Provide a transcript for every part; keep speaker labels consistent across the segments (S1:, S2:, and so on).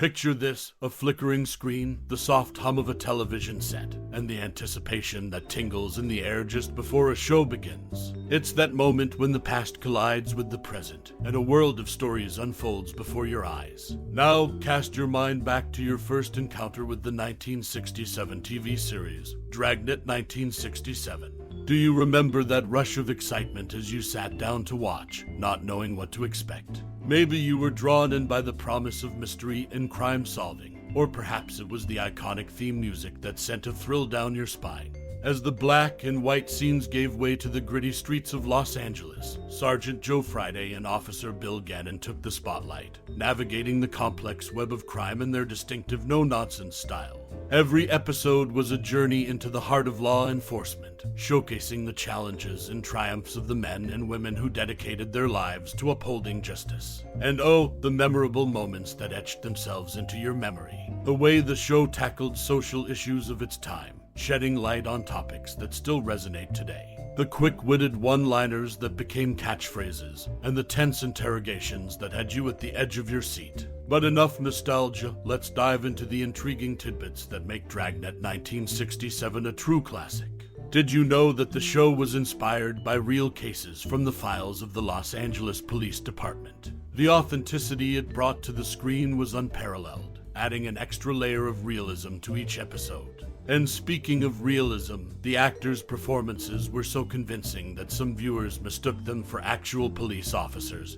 S1: Picture this, a flickering screen, the soft hum of a television set, and the anticipation that tingles in the air just before a show begins. It's that moment when the past collides with the present, and a world of stories unfolds before your eyes. Now, cast your mind back to your first encounter with the 1967 TV series, Dragnet 1967. Do you remember that rush of excitement as you sat down to watch, not knowing what to expect? Maybe you were drawn in by the promise of mystery and crime solving, or perhaps it was the iconic theme music that sent a thrill down your spine. As the black and white scenes gave way to the gritty streets of Los Angeles, Sergeant Joe Friday and Officer Bill Gannon took the spotlight, navigating the complex web of crime in their distinctive no-nonsense style. Every episode was a journey into the heart of law enforcement, showcasing the challenges and triumphs of the men and women who dedicated their lives to upholding justice. And oh, the memorable moments that etched themselves into your memory. The way the show tackled social issues of its time, shedding light on topics that still resonate today. The quick-witted one-liners that became catchphrases, and the tense interrogations that had you at the edge of your seat. But enough nostalgia, let's dive into the intriguing tidbits that make Dragnet 1967 a true classic. Did you know that the show was inspired by real cases from the files of the Los Angeles Police Department? The authenticity it brought to the screen was unparalleled, adding an extra layer of realism to each episode. And speaking of realism, the actors' performances were so convincing that some viewers mistook them for actual police officers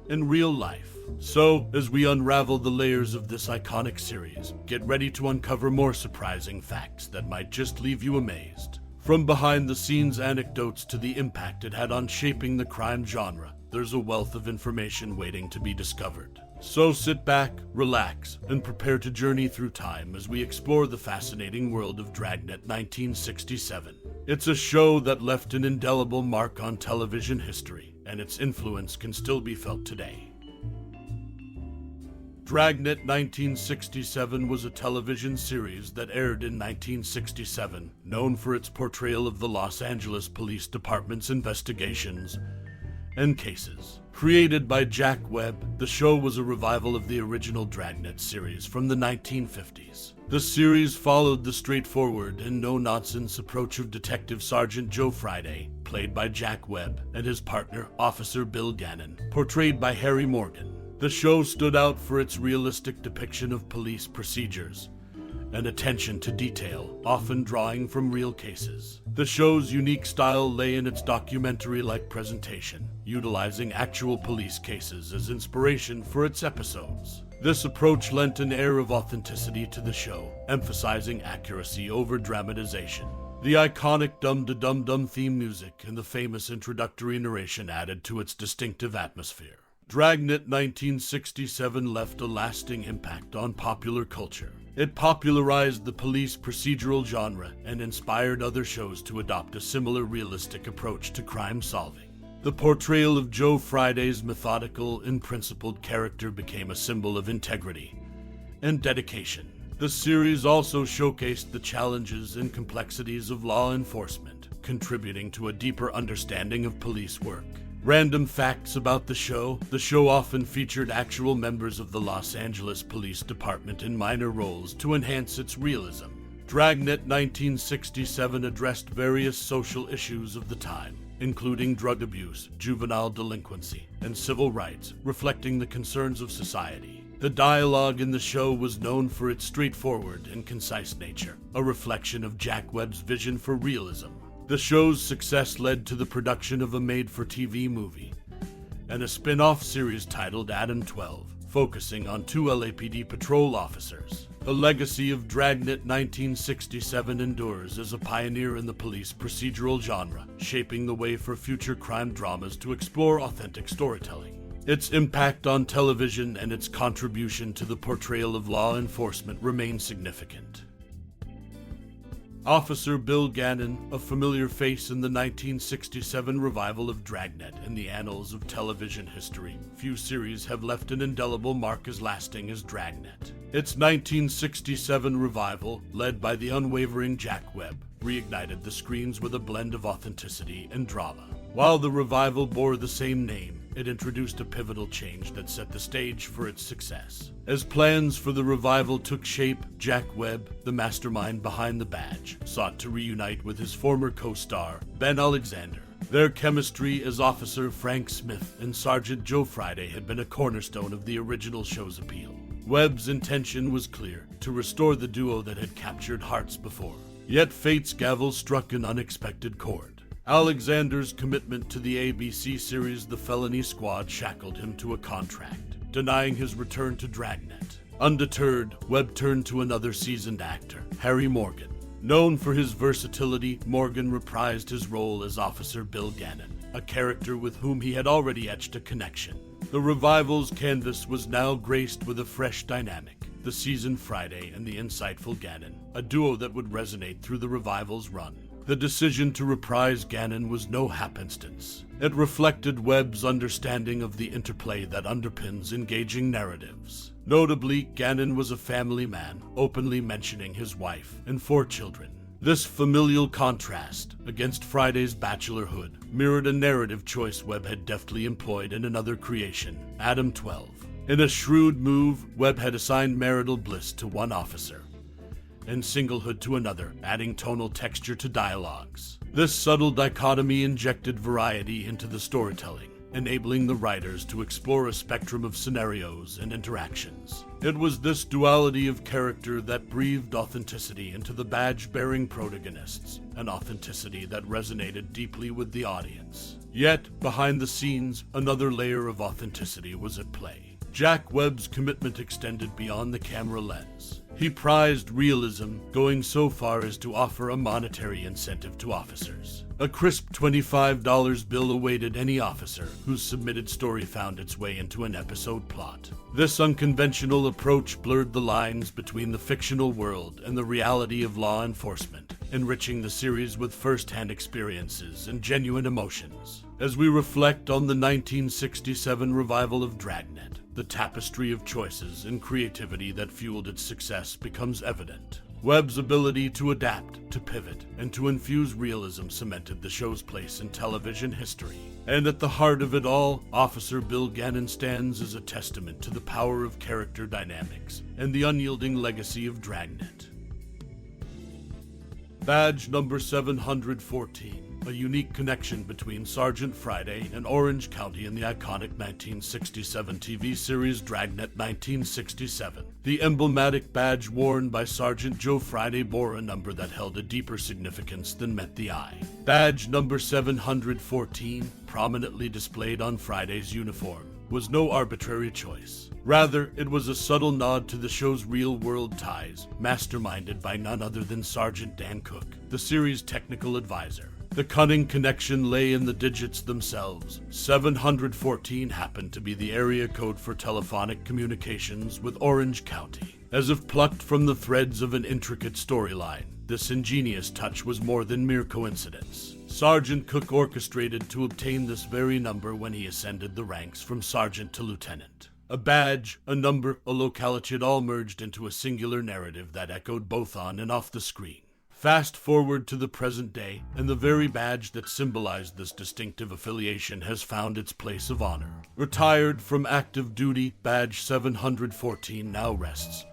S1: in real life. So, as we unravel the layers of this iconic series, get ready to uncover more surprising facts that might just leave you amazed. From behind-the-scenes anecdotes to the impact it had on shaping the crime genre, there's a wealth of information waiting to be discovered. So sit back, relax, and prepare to journey through time as we explore the fascinating world of Dragnet 1967. It's a show that left an indelible mark on television history, and its influence can still be felt today. Dragnet 1967 was a television series that aired in 1967, known for its portrayal of the Los Angeles Police Department's investigations and cases. Created by Jack Webb, the show was a revival of the original Dragnet series from the 1950s. The series followed the straightforward and no-nonsense approach of Detective Sergeant Joe Friday, played by Jack Webb, and his partner, Officer Bill Gannon, portrayed by Harry Morgan. The show stood out for its realistic depiction of police procedures and attention to detail, often drawing from real cases. The show's unique style lay in its documentary-like presentation, utilizing actual police cases as inspiration for its episodes. This approach lent an air of authenticity to the show, emphasizing accuracy over dramatization. The iconic Dum-Da-Dum-Dum theme music and the famous introductory narration added to its distinctive atmosphere. Dragnet 1967 left a lasting impact on popular culture. It popularized the police procedural genre and inspired other shows to adopt a similar realistic approach to crime solving. The portrayal of Joe Friday's methodical and principled character became a symbol of integrity and dedication. The series also showcased the challenges and complexities of law enforcement, contributing to a deeper understanding of police work. Random facts about the show often featured actual members of the Los Angeles Police Department in minor roles to enhance its realism. Dragnet 1967 addressed various social issues of the time, including drug abuse, juvenile delinquency, and civil rights, reflecting the concerns of society. The dialogue in the show was known for its straightforward and concise nature, a reflection of Jack Webb's vision for realism. The show's success led to the production of a made-for-TV movie and a spin-off series titled Adam 12, focusing on two LAPD patrol officers. The legacy of Dragnet 1967 endures as a pioneer in the police procedural genre, shaping the way for future crime dramas to explore authentic storytelling. Its impact on television and its contribution to the portrayal of law enforcement remain significant. Officer Bill Gannon, a familiar face in the 1967 revival of Dragnet in the annals of television history, few series have left an indelible mark as lasting as Dragnet. Its 1967 revival, led by the unwavering Jack Webb, reignited the screens with a blend of authenticity and drama. While the revival bore the same name, it introduced a pivotal change that set the stage for its success. As plans for the revival took shape, Jack Webb, the mastermind behind the badge, sought to reunite with his former co-star, Ben Alexander. Their chemistry as Officer Frank Smith and Sergeant Joe Friday had been a cornerstone of the original show's appeal. Webb's intention was clear, to restore the duo that had captured hearts before. Yet fate's gavel struck an unexpected chord. Alexander's commitment to the ABC series The Felony Squad shackled him to a contract, denying his return to Dragnet. Undeterred, Webb turned to another seasoned actor, Harry Morgan. Known for his versatility, Morgan reprised his role as Officer Bill Gannon, a character with whom he had already etched a connection. The revival's canvas was now graced with a fresh dynamic, the seasoned Friday and the insightful Gannon, a duo that would resonate through the revival's run. The decision to reprise Gannon was no happenstance. It reflected Webb's understanding of the interplay that underpins engaging narratives. Notably, Gannon was a family man, openly mentioning his wife and 4 children. This familial contrast against Friday's bachelorhood mirrored a narrative choice Webb had deftly employed in another creation, Adam 12. In a shrewd move, Webb had assigned marital bliss to one officer and singlehood to another, adding tonal texture to dialogues. This subtle dichotomy injected variety into the storytelling, enabling the writers to explore a spectrum of scenarios and interactions. It was this duality of character that breathed authenticity into the badge-bearing protagonists, an authenticity that resonated deeply with the audience. Yet, behind the scenes, another layer of authenticity was at play. Jack Webb's commitment extended beyond the camera lens. He prized realism, going so far as to offer a monetary incentive to officers. A crisp $25 bill awaited any officer whose submitted story found its way into an episode plot. This unconventional approach blurred the lines between the fictional world and the reality of law enforcement, enriching the series with first-hand experiences and genuine emotions. As we reflect on the 1967 revival of Dragnet, the tapestry of choices and creativity that fueled its success becomes evident. Webb's ability to adapt, to pivot, and to infuse realism cemented the show's place in television history. And at the heart of it all, Officer Bill Gannon stands as a testament to the power of character dynamics and the unyielding legacy of Dragnet. Badge number 714. A unique connection between Sergeant Friday and Orange County in the iconic 1967 TV series Dragnet 1967. The emblematic badge worn by Sergeant Joe Friday bore a number that held a deeper significance than met the eye. Badge number 714, prominently displayed on Friday's uniform, was no arbitrary choice. Rather, it was a subtle nod to the show's real-world ties, masterminded by none other than Sergeant Dan Cook, the series' technical advisor. The cunning connection lay in the digits themselves. 714 happened to be the area code for telephonic communications with Orange County. As if plucked from the threads of an intricate storyline, this ingenious touch was more than mere coincidence. Sergeant Cook orchestrated to obtain this very number when he ascended the ranks from sergeant to lieutenant. A badge, a number, a locality, it all merged into a singular narrative that echoed both on and off the screen. Fast forward to the present day, and the very badge that symbolized this distinctive affiliation has found its place of honor. Retired from active duty, Badge 714 now rests,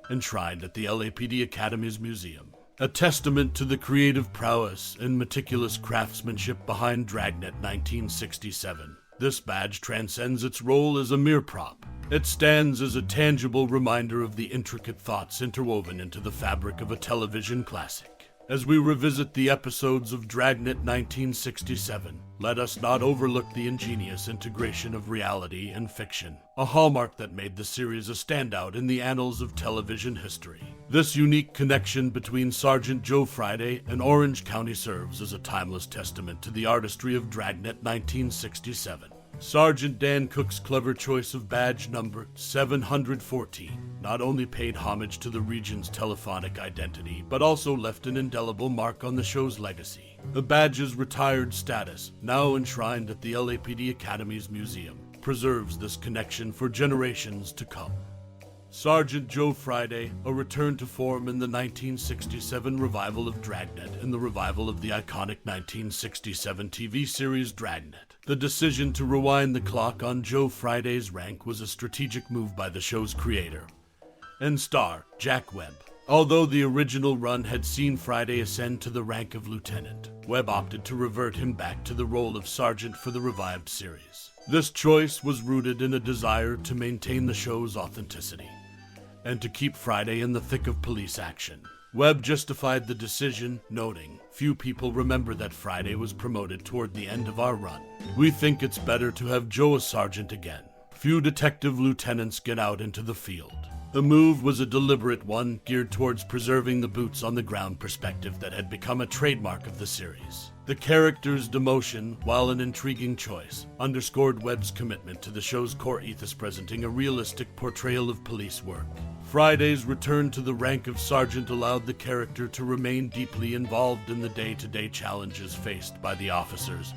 S1: enshrined at the LAPD Academy's museum. A testament to the creative prowess and meticulous craftsmanship behind Dragnet 1967. This badge transcends its role as a mere prop. It stands as a tangible reminder of the intricate thoughts interwoven into the fabric of a television classic. As we revisit the episodes of Dragnet 1967, let us not overlook the ingenious integration of reality and fiction, a hallmark that made the series a standout in the annals of television history. This unique connection between Sergeant Joe Friday and Orange County serves as a timeless testament to the artistry of Dragnet 1967. Sergeant Dan Cook's clever choice of badge number 714 not only paid homage to the region's telephonic identity, but also left an indelible mark on the show's legacy. The badge's retired status, now enshrined at the LAPD Academy's museum, preserves this connection for generations to come. Sergeant Joe Friday, a return to form in the 1967 revival of Dragnet and the revival of the iconic 1967 TV series Dragnet. The decision to rewind the clock on Joe Friday's rank was a strategic move by the show's creator and star, Jack Webb. Although the original run had seen Friday ascend to the rank of lieutenant, Webb opted to revert him back to the role of sergeant for the revived series. This choice was rooted in a desire to maintain the show's authenticity and to keep Friday in the thick of police action. Webb justified the decision, noting, "Few people remember that Friday was promoted toward the end of our run. We think it's better to have Joe a sergeant again. Few detective lieutenants get out into the field." The move was a deliberate one, geared towards preserving the boots-on-the-ground perspective that had become a trademark of the series. The character's demotion, while an intriguing choice, underscored Webb's commitment to the show's core ethos, presenting a realistic portrayal of police work. Friday's return to the rank of sergeant allowed the character to remain deeply involved in the day-to-day challenges faced by the officers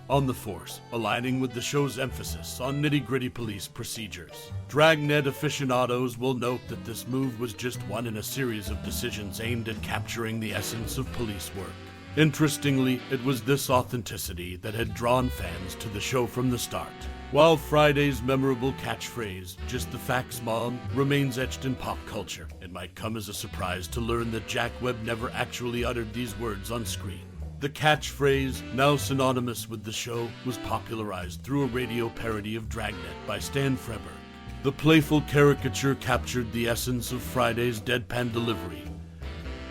S1: on the force, aligning with the show's emphasis on nitty-gritty police procedures. Dragnet aficionados will note that this move was just one in a series of decisions aimed at capturing the essence of police work. Interestingly, it was this authenticity that had drawn fans to the show from the start. While Friday's memorable catchphrase, "Just the facts, Mom," remains etched in pop culture, it might come as a surprise to learn that Jack Webb never actually uttered these words on screen. The catchphrase, now synonymous with the show, was popularized through a radio parody of Dragnet by Stan Freberg. The playful caricature captured the essence of Friday's deadpan delivery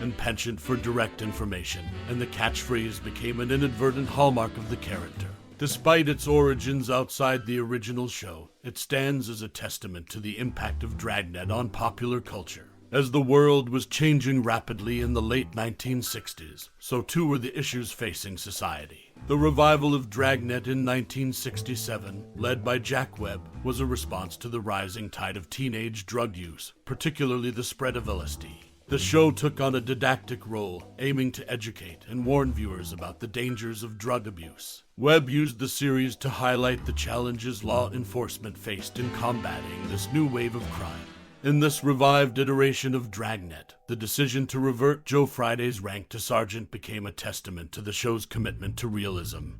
S1: and penchant for direct information, and the catchphrase became an inadvertent hallmark of the character. Despite its origins outside the original show, it stands as a testament to the impact of Dragnet on popular culture. As the world was changing rapidly in the late 1960s, so too were the issues facing society. The revival of Dragnet in 1967, led by Jack Webb, was a response to the rising tide of teenage drug use, particularly the spread of LSD. The show took on a didactic role, aiming to educate and warn viewers about the dangers of drug abuse. Webb used the series to highlight the challenges law enforcement faced in combating this new wave of crime. In this revived iteration of Dragnet, the decision to revert Joe Friday's rank to sergeant became a testament to the show's commitment to realism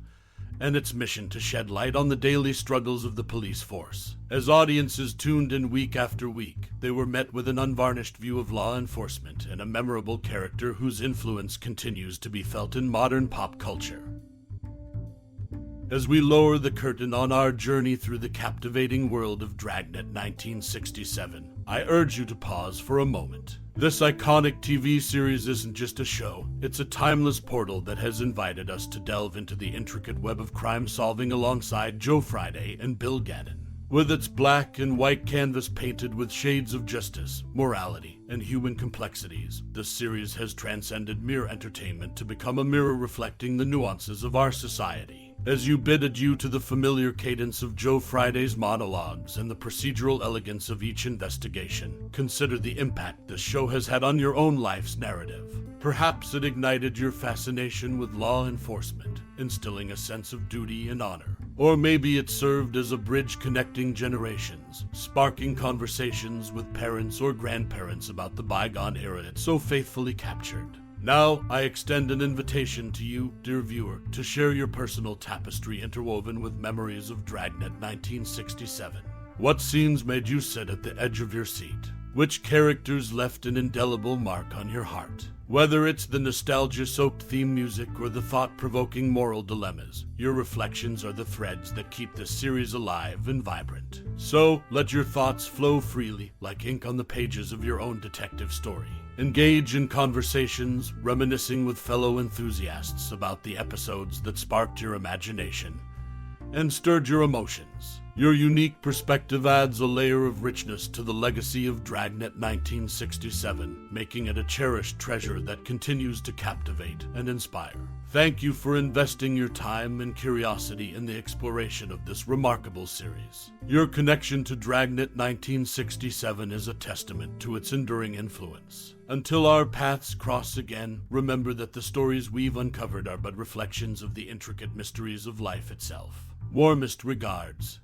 S1: and its mission to shed light on the daily struggles of the police force. As audiences tuned in week after week, they were met with an unvarnished view of law enforcement and a memorable character whose influence continues to be felt in modern pop culture. As we lower the curtain on our journey through the captivating world of Dragnet 1967, I urge you to pause for a moment. This iconic TV series isn't just a show, it's a timeless portal that has invited us to delve into the intricate web of crime solving alongside Joe Friday and Bill Gannon. With its black and white canvas painted with shades of justice, morality, and human complexities, this series has transcended mere entertainment to become a mirror reflecting the nuances of our society. As you bid adieu to the familiar cadence of Joe Friday's monologues and the procedural elegance of each investigation, consider the impact this show has had on your own life's narrative. Perhaps it ignited your fascination with law enforcement, instilling a sense of duty and honor. Or maybe it served as a bridge connecting generations, sparking conversations with parents or grandparents about the bygone era it so faithfully captured. Now, I extend an invitation to you, dear viewer, to share your personal tapestry interwoven with memories of Dragnet 1967. What scenes made you sit at the edge of your seat? Which characters left an indelible mark on your heart? Whether it's the nostalgia-soaked theme music or the thought-provoking moral dilemmas, your reflections are the threads that keep this series alive and vibrant. So, let your thoughts flow freely, like ink on the pages of your own detective story. Engage in conversations, reminiscing with fellow enthusiasts about the episodes that sparked your imagination and stirred your emotions. Your unique perspective adds a layer of richness to the legacy of Dragnet 1967, making it a cherished treasure that continues to captivate and inspire. Thank you for investing your time and curiosity in the exploration of this remarkable series. Your connection to Dragnet 1967 is a testament to its enduring influence. Until our paths cross again, remember that the stories we've uncovered are but reflections of the intricate mysteries of life itself. Warmest regards,